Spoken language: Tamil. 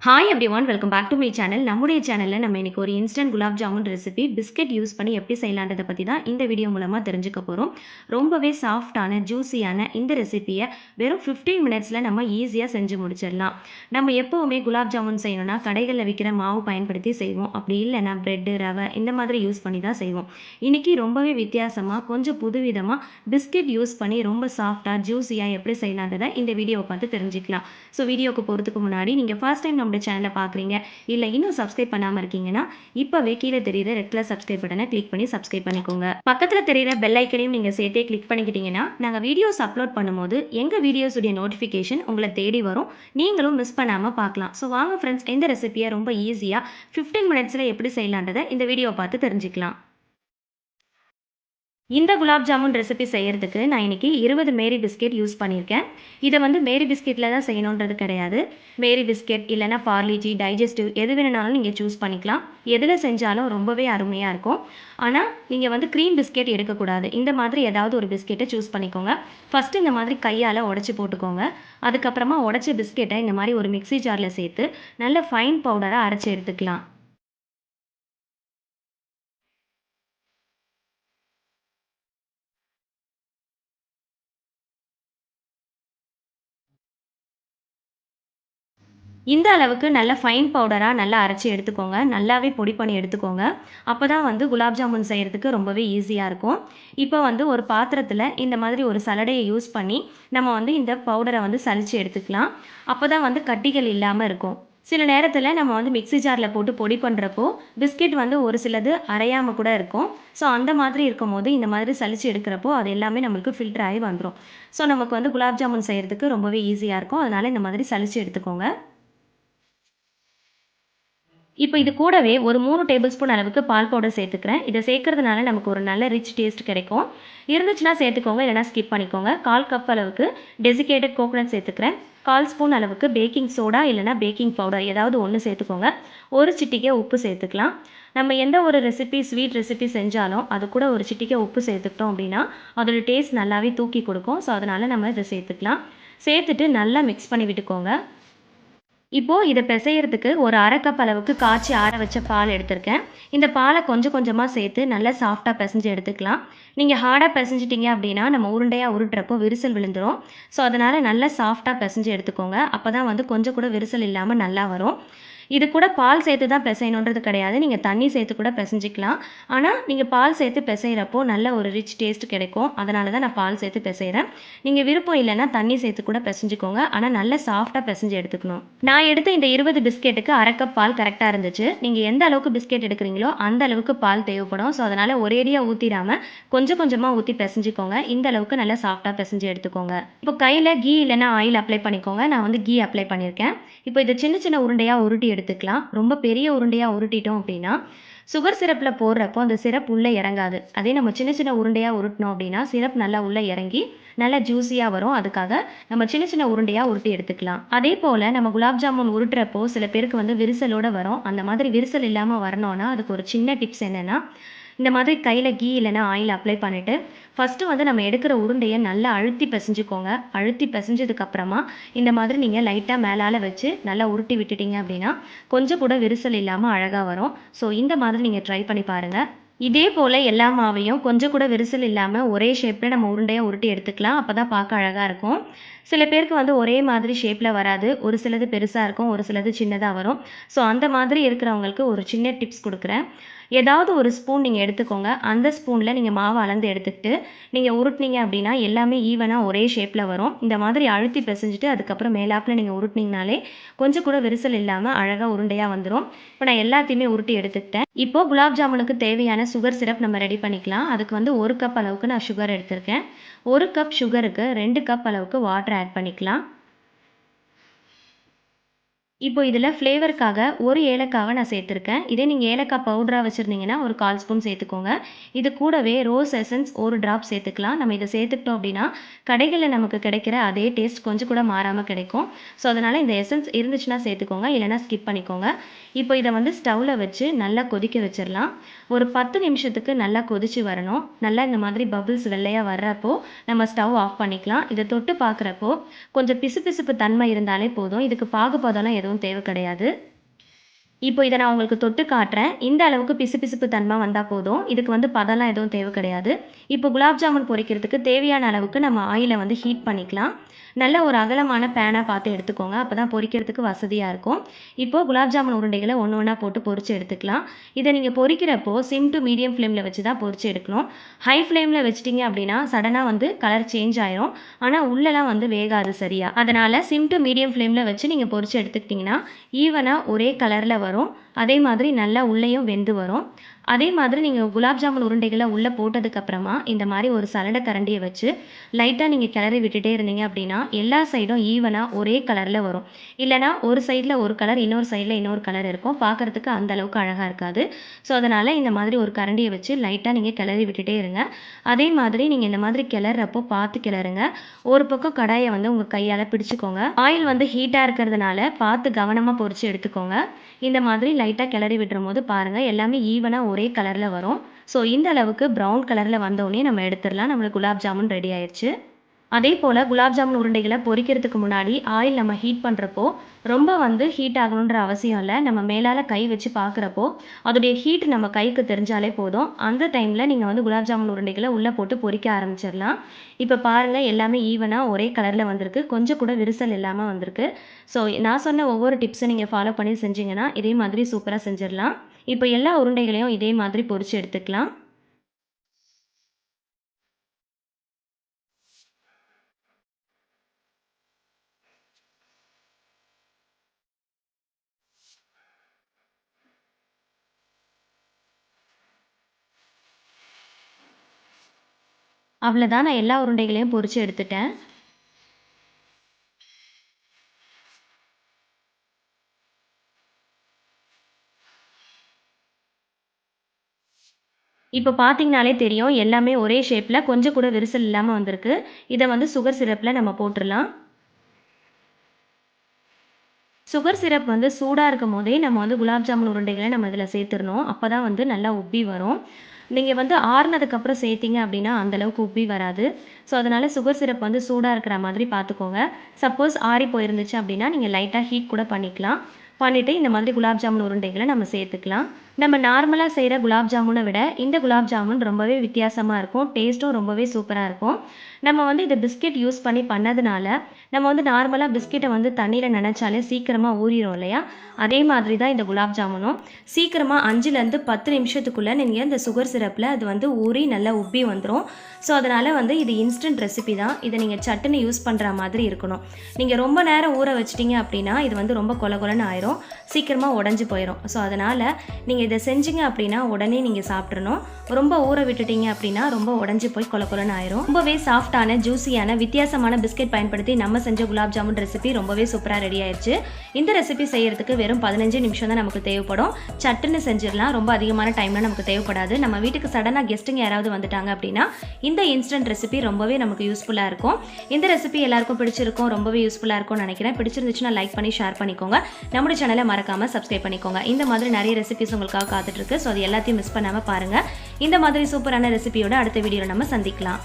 Hi everyone welcome back to my channel. நம்முடைய சேனலில் நம்ம இன்னைக்கு ஒரு instant gulab jamun recipe biscuit use பண்ணி எப்படி செய்யலான்றதை பற்றி தான் இந்த வீடியோ மூலமாக தெரிஞ்சுக்க போகிறோம். ரொம்பவே சாஃப்டான ஜூஸியான இந்த ரெசிபியை வெறும் 15 மினிட்ஸில் நம்ம ஈஸியாக செஞ்சு முடிச்சிடலாம். நம்ம எப்போவுமே குலாப் ஜாமுன் செய்யணும்னா கடைகளில் விற்கிற மாவு பயன்படுத்தி செய்வோம். அப்படி இல்லைன்னா பிரெட்டு, ரவை இந்த மாதிரி யூஸ் பண்ணி தான் செய்வோம். இன்றைக்கி ரொம்பவே வித்தியாசமாக கொஞ்சம் புதுவிதமாக பிஸ்கெட் யூஸ் பண்ணி ரொம்ப சாஃப்டாக ஜூஸியாக எப்படி செய்யலான்றதை இந்த வீடியோவை பார்த்து தெரிஞ்சுக்கலாம். ஸோ வீடியோக்கு போகிறதுக்கு முன்னாடி நீங்கள் ஃபர்ஸ்ட் டைம் நம்மளோட சேனலை பார்க்குறீங்க, இல்லை இன்னும் சப்ஸ்கிரைப் பண்ணாமல் இருக்கீங்கன்னா இப்போவே கீழே தெரியுற ரெட் கலர் சப்ஸ்கிரைப் பட்டனை கிளிக் பண்ணி சப்ஸ்கிரைப் பண்ணிக்கோங்க. பக்கத்தில் தெரியுற பெல் ஐக்கனையும் நீங்கள் சேர்த்தே கிளிக் பண்ணிக்கிட்டீங்கன்னா நாங்கள் வீடியோஸ் அப்லோட் பண்ணும்போது எங்கள் வீடியோஸுடைய நோட்டிஃபிகேஷன் உங்களை தேடி வரும். நீங்களும் மிஸ் பண்ணாமல் பார்க்கலாம். ஸோ வாங்க ஃப்ரெண்ட்ஸ், இந்த ரெசிபியை ரொம்ப ஈஸியாக 15 மினிட்ஸில் எப்படி செய்யலான்றதை இந்த வீடியோ பார்த்து தெரிஞ்சுக்கலாம். இந்த குலாப் ஜாமுன் ரெசிபி செய்கிறதுக்கு நான் இன்றைக்கி 20 மேரி பிஸ்கெட் யூஸ் பண்ணியிருக்கேன். இதை மேரி பிஸ்கெட்டில் தான் செய்யணுன்றது கிடையாது. மேரி பிஸ்கெட் இல்லைனா பார்லிஜி, டைஜஸ்டிவ் எது வேணுனாலும் நீங்கள் சூஸ் பண்ணிக்கலாம். எதில் செஞ்சாலும் ரொம்பவே அருமையாக இருக்கும். ஆனால் நீங்கள் க்ரீம் பிஸ்கெட் எடுக்கக்கூடாது. இந்த மாதிரி ஏதாவது ஒரு பிஸ்கெட்டை சூஸ் பண்ணிக்கோங்க. ஃபஸ்ட்டு இந்த மாதிரி கையால் உடச்சி போட்டுக்கோங்க. அதுக்கப்புறமா உடச்ச பிஸ்கெட்டை இந்த மாதிரி ஒரு மிக்ஸி ஜாரில் சேர்த்து நல்ல ஃபைன் பவுடராக அரைச்சி எடுத்துக்கலாம். இந்த அளவுக்கு நல்ல ஃபைன் பவுடராக நல்லா அரைச்சி எடுத்துக்கோங்க. நல்லாவே பொடி பண்ணி எடுத்துக்கோங்க. அப்போ தான் குலாப் ஜாமுன் செய்கிறதுக்கு ரொம்பவே ஈஸியாக இருக்கும். இப்போ ஒரு பாத்திரத்தில் இந்த மாதிரி ஒரு சலடையை யூஸ் பண்ணி நம்ம இந்த பவுடரை சலிச்சு எடுத்துக்கலாம். அப்போ தான் கட்டிகள் இல்லாமல் இருக்கும். சில நேரத்தில் நம்ம மிக்ஸி ஜாரில் போட்டு பொடி பண்ணுறப்போ பிஸ்கெட் ஒரு சிலது அரையாமல் கூட இருக்கும். ஸோ அந்த மாதிரி இருக்கும்போது இந்த மாதிரி சலிச்சு எடுக்கிறப்போ அது எல்லாமே நம்மளுக்கு ஃபில்டர் ஆகி வந்துடும். ஸோ நமக்கு குலாப் ஜாமுன் செய்கிறதுக்கு ரொம்பவே ஈஸியாக இருக்கும். அதனால் இந்த மாதிரி சலிச்சு எடுத்துக்கோங்க. இப்போ இது கூடவே ஒரு 3 டேபிள் ஸ்பூன் அளவுக்கு பால் பவுடர் சேர்த்துக்கிறேன். இதை சேர்க்கறதுனால நமக்கு ஒரு நல்ல ரிச் டேஸ்ட் கிடைக்கும். இருந்துச்சுன்னா சேர்த்துக்கோங்க, இல்லைனா ஸ்கிப் பண்ணிக்கோங்க. 1/4 கப் அளவுக்கு டெசிகேட்டட் கோகோனட் சேர்த்துக்கிறேன். 1/4 ஸ்பூன் அளவுக்கு பேக்கிங் சோடா இல்லைனா பேக்கிங் பவுடர் ஏதாவது ஒன்று சேர்த்துக்கோங்க. ஒரு சிட்டிகை உப்பு சேர்த்துக்கலாம். நம்ம எந்த ஒரு ஸ்வீட் ரெசிபி செஞ்சாலும் அது கூட ஒரு சிட்டிகை உப்பு சேர்த்துக்கிட்டோம் அப்படின்னா அதோட டேஸ்ட் நல்லாவே தூக்கி கொடுக்கும். ஸோ அதனால் நம்ம இதை சேர்த்துக்கலாம். சேர்த்துட்டு நல்லா மிக்ஸ் பண்ணி விட்டுக்கோங்க. இப்போது இதை பிசையறதுக்கு ஒரு 1/2 கப் அளவுக்கு காய்ச்சி ஆற வச்ச பால் எடுத்திருக்கேன். இந்த பாலை கொஞ்சம் கொஞ்சமாக சேர்த்து நல்லா சாஃப்டாக பிசைஞ்சு எடுத்துக்கலாம். நீங்கள் ஹார்டாக பிசைஞ்சிட்டிங்க அப்படின்னா நம்ம உருண்டையாக உருட்டுறப்போ விரிசல் விழுந்துடும். ஸோ அதனால் நல்லா சாஃப்டாக பிசைஞ்சு எடுத்துக்கோங்க. அப்போ தான் கொஞ்சம் கூட விரிசல் இல்லாமல் நல்லா வரும். இது கூட பால் சேர்த்து தான் பிசையணுன்றது கிடையாது. நீங்கள் தண்ணி சேர்த்து கூட பிசைஞ்சிக்கலாம். ஆனால் நீங்கள் பால் சேர்த்து பிசைகிறப்போ நல்ல ஒரு ரிச் டேஸ்ட் கிடைக்கும். அதனால தான் நான் பால் சேர்த்து பிசைகிறேன். நீங்கள் விருப்பம் இல்லைன்னா தண்ணி சேர்த்து கூட பிசைஞ்சிக்கோங்க. ஆனால் நல்லா சாஃப்டாக பிசைஞ்சு எடுத்துக்கணும். நான் எடுத்த இந்த 20 பிஸ்கெட்டுக்கு 1/2 கப் பால் கரெக்டாக இருந்துச்சு. நீங்கள் எந்த அளவுக்கு பிஸ்கெட் எடுக்கிறீங்களோ அந்த அளவுக்கு பால் தேவைப்படும். ஸோ அதனால் ஒரேடியாக ஊற்றிடாமல் கொஞ்சம் கொஞ்சமாக ஊற்றி பிசைஞ்சிக்கோங்க. இந்த அளவுக்கு நல்லா சாஃப்டாக பிசைஞ்சு எடுத்துக்கோங்க. இப்போ கையில் கீ இல்லைன்னா ஆயில் அப்ளை பண்ணிக்கோங்க. நான் கீ அப்ளை பண்ணியிருக்கேன். இப்போ இதை சின்ன சின்ன உருண்டையாக உருட்டி எடுத்துக்கலாம். ரொம்ப பெரிய உருண்டையாக உருட்டிட்டோம் அப்படின்னா சுகர் சிரப்பில் போடுறப்போ அந்த சிரப் உள்ளே இறங்காது. அதே நம்ம சின்ன சின்ன உருண்டையாக உருட்டினோம் அப்படின்னா சிரப் நல்லா உள்ளே இறங்கி நல்லா ஜூஸியாக வரும். அதுக்காக நம்ம சின்ன சின்ன உருண்டையாக உருட்டி எடுத்துக்கலாம். அதே போல் நம்ம குலாப் ஜாமுன் உருட்டுறப்போ சில பேருக்கு விரிசலோடு வரும். அந்த மாதிரி விரிசல் இல்லாமல் வரணும்னா அதுக்கு ஒரு சின்ன டிப்ஸ் என்னென்னா, இந்த மாதிரி கையில் கீ இல்லைன்னா ஆயில் அப்ளை பண்ணிவிட்டு ஃபஸ்ட்டு நம்ம எடுக்கிற உருண்டையை நல்லா அழுத்தி பிசைஞ்சுக்கோங்க. அழுத்தி பிசைஞ்சதுக்கப்புறமா இந்த மாதிரி நீங்கள் லைட்டாக மேலால் வச்சு நல்லா உருட்டி விட்டுட்டீங்க அப்படின்னா கொஞ்சம் கூட விரிசல் இல்லாமல் அழகாக வரும். ஸோ இந்த மாதிரி நீங்கள் ட்ரை பண்ணி பாருங்கள். இதே போல் எல்லா மாவையும் கொஞ்சம் கூட விரிசல் இல்லாமல் ஒரே ஷேப்பில் நம்ம உருண்டையாக உருட்டி எடுத்துக்கலாம். அப்போ தான் பார்க்க அழகாக இருக்கும். சில பேருக்கு ஒரே மாதிரி ஷேப்பில் வராது. ஒரு சிலது பெருசாக இருக்கும், ஒரு சிலது சின்னதாக வரும். ஸோ அந்த மாதிரி இருக்கிறவங்களுக்கு ஒரு சின்ன டிப்ஸ் கொடுக்குறேன். ஏதாவது ஒரு ஸ்பூன் நீங்கள் எடுத்துக்கோங்க. அந்த ஸ்பூனில் நீங்கள் மாவை அளந்து எடுத்துக்கிட்டு நீங்கள் உருட்டினீங்க அப்படின்னா எல்லாமே ஈவனாக ஒரே ஷேப்பில் வரும். இந்த மாதிரி அழுத்தி பிசைஞ்சிட்டு அதுக்கப்புறம் மேலாப்பில் நீங்கள் உருட்டினீங்கனாலே கொஞ்சம் கூட விரிசல் இல்லாமல் அழகாக உருண்டையாக வந்துடும். இப்போ நான் எல்லாத்தையுமே உருட்டி எடுத்துக்கிட்டேன். இப்போது குலாப் ஜாமுனுக்கு தேவையான சுகர் சிரப் நம்ம ரெடி பண்ணிக்கலாம். அதுக்கு 1 கப் அளவுக்கு நான் சுகர் எடுத்திருக்கேன். 1 கப் சுகருக்கு 2 கப் அளவுக்கு வாட்டர் ஆட் பண்ணிக்கலாம். இப்போ இதில் ஃப்ளேவருக்காக ஒரு ஏலக்காவை நான் சேர்த்துருக்கேன். இதே நீங்கள் ஏலக்காய் பவுடராக வச்சுருந்தீங்கன்னா ஒரு 1/4 ஸ்பூன் சேர்த்துக்கோங்க. இது கூடவே ரோஸ் எசன்ஸ் ஒரு ட்ராப் சேர்த்துக்கலாம். நம்ம இதை சேர்த்துக்கிட்டோம் அப்படின்னா கடைகளில் நமக்கு கிடைக்கிற அதே டேஸ்ட் கொஞ்சம் கூட மாறாமல் கிடைக்கும். ஸோ அதனால் இந்த எசன்ஸ் இருந்துச்சுன்னா சேர்த்துக்கோங்க, இல்லைனா ஸ்கிப் பண்ணிக்கோங்க. இப்போ இதை ஸ்டவ்வில் வச்சு நல்லா கொதிக்க வச்சிடலாம். ஒரு 10 நிமிஷத்துக்கு நல்லா கொதிச்சு வரணும். நல்லா இந்த மாதிரி பபிள்ஸ் வெள்ளையாக வர்றப்போ நம்ம ஸ்டவ் ஆஃப் பண்ணிக்கலாம். இதை தொட்டு பார்க்குறப்போ கொஞ்சம் பிசுபிசுப்பு தன்மை இருந்தாலே போதும். இதுக்கு பாகுபதம்லாம் எதுவும் எதுவும் தேவை கிடையாது. இப்போ இதை நான் உங்களுக்கு தொட்டு காட்டுறேன். இந்த அளவுக்கு பிசுபிசுப்பு தன்மை வந்தால் போதும். இதுக்கு வந்து பதம்லாம் எதுவும் தேவை கிடையாது. இப்போ குலாப் ஜாமுன் பொரிக்கிறதுக்கு தேவையான அளவுக்கு நம்ம ஆயிலை வந்து ஹீட் பண்ணிக்கலாம். நல்ல ஒரு அகலமான பேனாக பார்த்து எடுத்துக்கோங்க. அப்போ தான் பொரிக்கிறதுக்கு வசதியாக இருக்கும். இப்போது குலாப் ஜாமுன் உருண்டைகளை ஒன்று ஒன்றா போட்டு பொரித்து எடுத்துக்கலாம். இதை நீங்கள் பொரிக்கிறப்போ சிம் டு மீடியம் ஃப்ளேமில் வச்சு தான் பொரித்து எடுக்கணும். ஹை ஃப்ளேமில் வச்சிட்டிங்க அப்படின்னா சடனாக வந்து கலர் சேஞ்ச் ஆயிரும். ஆனால் உள்ளெல்லாம் வந்து வேகாது சரியாக. அதனால் சிம் டு மீடியம் ஃப்ளேமில் வச்சு நீங்கள் பொரித்து எடுத்துக்கிட்டிங்கன்னா ஈவனாக ஒரே கலரில் வரும். அதே மாதிரி நல்லா உள்ளேயும் வெந்து வரும். அதே மாதிரி நீங்கள் குலாப் ஜாமுன் உருண்டைகளை உள்ளே போட்டதுக்கப்புறமா இந்த மாதிரி ஒரு சலடை கரண்டியை வச்சு லைட்டாக நீங்கள் கிளறி விட்டுட்டே இருந்தீங்க அப்படின்னா எல்லா சைடும் ஈவனாக ஒரே கலரில் வரும். இல்லைனா ஒரு சைடில் ஒரு கலர், இன்னொரு சைடில் இன்னொரு கலர் இருக்கும். பார்க்குறதுக்கு அந்த அளவுக்கு அழகாக இருக்காது. ஸோ அதனால் இந்த மாதிரி ஒரு கரண்டியை வச்சு லைட்டாக நீங்கள் கிளறி விட்டுட்டே இருங்க. அதே மாதிரி நீங்கள் இந்த மாதிரி கிளறப்போ பார்த்து கிளறுங்க. ஒரு பக்கம் கடாயை வந்து உங்கள் கையால் பிடிச்சிக்கோங்க. ஆயில் வந்து ஹீட்டாக இருக்கிறதுனால பார்த்து கவனமாக பொரித்து எடுத்துக்கோங்க. இந்த மாதிரி லைட்டாக கிளறி விட்டுரும் போது பாருங்கள் எல்லாமே ஈவனாக ஒரே கலரில் வரும். ஸோ இந்த அளவுக்கு ப்ரௌன் கலரில் வந்தோடனே நம்ம எடுத்துடலாம். நம்மளுக்கு குலாப் ஜாமுன் ரெடி ஆயிடுச்சு. அதே போல் குலாப் ஜாமுன் உருண்டைகளை பொரிக்கிறதுக்கு முன்னாடி ஆயில் நம்ம ஹீட் பண்ணுறப்போ ரொம்ப வந்து ஹீட் ஆகணுன்ற அவசியம் இல்லை. நம்ம மேலால் கை வச்சு பார்க்குறப்போ அதோடைய ஹீட் நம்ம கைக்கு தெரிஞ்சாலே போதும். அந்த டைமில் நீங்கள் வந்து குலாப் ஜாமுன் உருண்டைகளை உள்ளே போட்டு பொரிக்க ஆரம்பிச்சிடலாம். இப்போ பாருங்கள் எல்லாமே ஈவனாக ஒரே கலரில் வந்திருக்கு. கொஞ்சம் கூட விரிசல் இல்லாமல் வந்திருக்கு. ஸோ நான் சொன்ன ஒவ்வொரு டிப்ஸை நீங்கள் ஃபாலோ பண்ணி செஞ்சிங்கன்னா இதே மாதிரி சூப்பராக செஞ்சிடலாம். இப்போ எல்லா உருண்டைகளையும் இதே மாதிரி பொரித்து எடுத்துக்கலாம். அவ்வளோதான், நான் எல்லா உருண்டைகளையும் பொரித்து எடுத்துட்டேன். இப்போ பார்த்தீங்கனாலே தெரியும் எல்லாமே ஒரே ஷேப்பில் கொஞ்சம் கூட விரிசல் இல்லாமல் வந்திருக்கு. இதை வந்து சுகர் சிரப்பில் நம்ம போட்டுடலாம். சுகர் சிரப் வந்து சூடாக இருக்கும் போதே நம்ம வந்து குலாப் ஜாமுன் உருண்டைகளை நம்ம இதில் சேர்த்துடணும். அப்போ தான் வந்து நல்லா உப்பி வரும். நீங்கள் வந்து ஆறுனதுக்கப்புறம் சேர்த்திங்க அப்படின்னா அந்தளவுக்கு உப்பி வராது. ஸோ அதனால் சுகர் சிரப் வந்து சூடாக இருக்கிற மாதிரி பார்த்துக்கோங்க. சப்போஸ் ஆறி போயிருந்துச்சு அப்படின்னா நீங்கள் லைட்டாக ஹீட் கூட பண்ணிக்கலாம். பண்ணிவிட்டு இந்த மாதிரி குலாப் ஜாமுன் உருண்டைகளை நம்ம சேர்த்துக்கலாம். நம்ம நார்மலாக செய்கிற குலாப் ஜாமுனை விட இந்த குலாப் ஜாமுன் ரொம்பவே வித்தியாசமாக இருக்கும். டேஸ்ட்டும் ரொம்பவே சூப்பராக இருக்கும். நம்ம வந்து இதை பிஸ்கெட் யூஸ் பண்ணி பண்ணதுனால நம்ம வந்து நார்மலாக பிஸ்கெட்டை வந்து தண்ணியில் நினச்சாலே சீக்கிரமாக ஊறிடும் இல்லையா? அதே மாதிரி தான் இந்த குலாப் ஜாமுனும் சீக்கிரமாக 5லேருந்து 10 நிமிஷத்துக்குள்ளே நீங்கள் இந்த சுகர் சிரப்பில் அது வந்து ஊறி நல்லா உப்பி வந்துடும். ஸோ அதனால் வந்து இது இன்ஸ்டன்ட் ரெசிபி தான். இதை நீங்கள் சட்டுன்னு யூஸ் பண்ணுற மாதிரி இருக்கணும். நீங்கள் ரொம்ப நேரம் ஊற வச்சிட்டிங்க அப்படின்னா இது வந்து ரொம்ப கொலன்னு ஆயிரும், சீக்கிரமாக உடஞ்சி போயிடும். ஸோ அதனால் நீங்கள் இதை செஞ்சீங்க அப்படின்னா உடனே நீங்கள் சாப்பிட்றணும். ரொம்ப ஊற விட்டுட்டீங்க அப்படின்னா ரொம்ப உடஞ்சி போய் கொலன்னு ஆயிரும். ரொம்பவே சாஃப்டான ஜூஸியான வித்தியாசமான பிஸ்கெட் பயன்படுத்தி நம்ம செஞ்ச குலாப் ஜாமுன் ரெசிபி ரொம்பவே சூப்பராக ரெடி ஆயிடுச்சு. இந்த ரெசிபி செய்யறதுக்கு வெறும் 15 நிமிஷம் தான் நமக்கு தேவைப்படும். சட்டுன்னு செஞ்சிடலாம். ரொம்ப அதிகமான டைம்லாம் நமக்கு தேவைப்படாது. நம்ம வீட்டுக்கு சடனாக கெஸ்ட்டுங்க யாராவது வந்துட்டாங்க அப்படின்னா இந்த இன்ஸ்டன்ட் ரெசிபி ரொம்பவே நமக்கு யூஸ்ஃபுல்லாக இருக்கும். இந்த ரெசிபி எல்லாருக்கும் பிடிச்சிருக்கும், ரொம்பவே யூஸ்ஃபுல்லாக இருக்கும்னு நினைக்கிறேன். பிடிச்சிருந்துச்சுன்னா லைக் பண்ணி ஷேர் பண்ணிக்கோங்க. நம்முடைய சேனலை மறக்காமல் சப்ஸ்கிரைப் பண்ணிக்கோங்க. இந்த மாதிரி நிறைய ரெசிபிஸ் உங்களுக்காக காத்துட்டு இருக்கு. ஸோ அது எல்லாத்தையும் மிஸ் பண்ணாமல் பாருங்கள். இந்த மாதிரி சூப்பரான ரெசிபியோட அடுத்த வீடியோவில் நம்ம சந்திக்கலாம்.